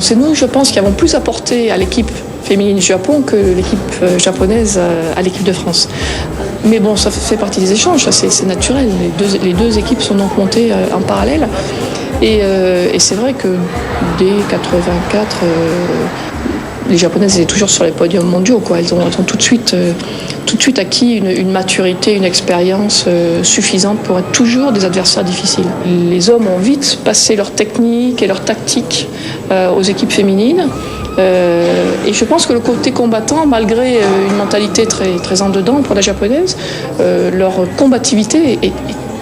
C'est nous, je pense, qui avons plus apporté à l'équipe féminine du Japon que l'équipe japonaise à l'équipe de France. Mais bon, ça fait partie des échanges, ça, c'est naturel. Les deux équipes sont donc montées en parallèle. Et c'est vrai que dès 84, les Japonaises étaient toujours sur les podiums mondiaux, quoi. Elles ont tout de suite acquis une maturité, une expérience suffisante pour être toujours des adversaires difficiles. Les hommes ont vite passé leur technique et leur tactique aux équipes féminines. Et je pense que le côté combattant, malgré une mentalité très, très en dedans pour la japonaise, leur combativité est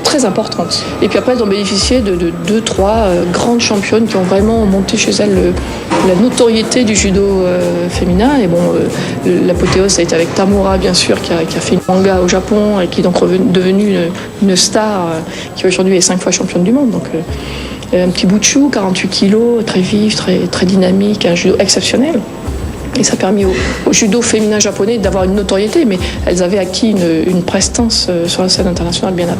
très importante. Et puis après, elles ont bénéficié de 2-3 grandes championnes qui ont vraiment monté chez elles la notoriété du judo féminin. Et bon, l'apothéose, ça a été avec Tamura, bien sûr, qui a fait une manga au Japon et qui est donc devenue une star qui aujourd'hui est 5 fois championne du monde. Donc, un petit bout de chou, 48 kilos, très vif, très dynamique, un judo exceptionnel. Et ça a permis au judo féminin japonais d'avoir une notoriété, mais elles avaient acquis une prestance sur la scène internationale bien avant.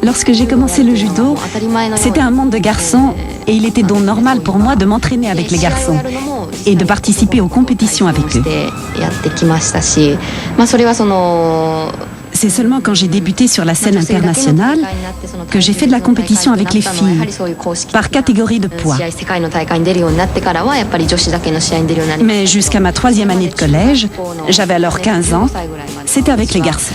Lorsque j'ai commencé le judo, c'était un monde de garçons et il était donc normal pour moi de m'entraîner avec les garçons et de participer aux compétitions avec eux. C'est seulement quand j'ai débuté sur la scène internationale que j'ai fait de la compétition avec les filles, par catégorie de poids. Mais jusqu'à ma 3e année de collège, j'avais alors 15 ans, c'était avec les garçons.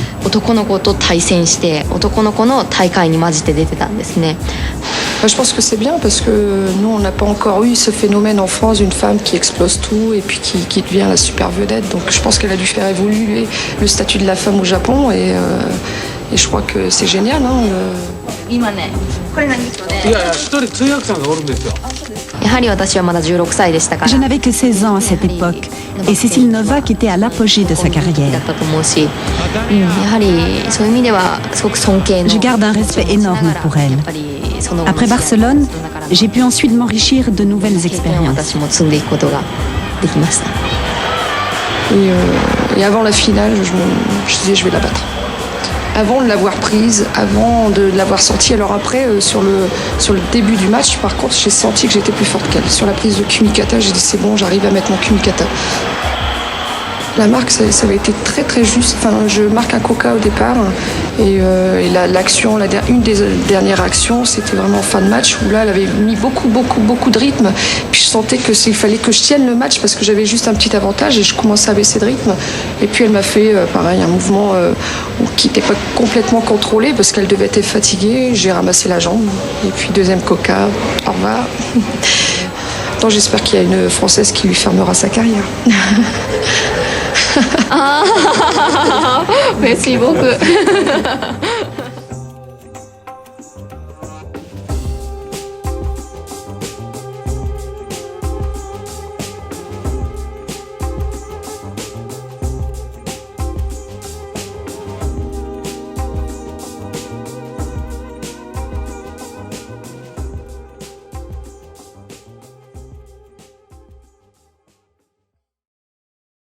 Je pense que c'est bien parce que nous, on n'a pas encore eu ce phénomène en France d'une femme qui explose tout et puis qui devient la super vedette. Donc je pense qu'elle a dû faire évoluer le statut de la femme au Japon et je crois que c'est génial. Je n'avais que 16 ans à cette époque et Cécile Novak était à l'apogée de sa carrière. Je garde un respect énorme pour elle. Après Barcelone, j'ai pu ensuite m'enrichir de nouvelles expériences. Et avant la finale, je disais je vais la battre. Avant de l'avoir prise, avant de l'avoir sortie. Alors après, sur le début du match, par contre, j'ai senti que j'étais plus forte qu'elle. Sur la prise de kumikata, j'ai dit c'est bon, j'arrive à mettre mon kumikata. La marque, ça avait été très très juste. Enfin, je marque un coca au départ et l'action, une des dernières actions, c'était vraiment en fin de match où là, elle avait mis beaucoup de rythme. Puis je sentais qu'il fallait que je tienne le match parce que j'avais juste un petit avantage et je commençais à baisser de rythme. Et puis elle m'a fait pareil un mouvement qui n'était pas complètement contrôlé parce qu'elle devait être fatiguée. J'ai ramassé la jambe et puis deuxième coca. Au revoir. Donc j'espère qu'il y a une Française qui lui fermera sa carrière. Merci beaucoup.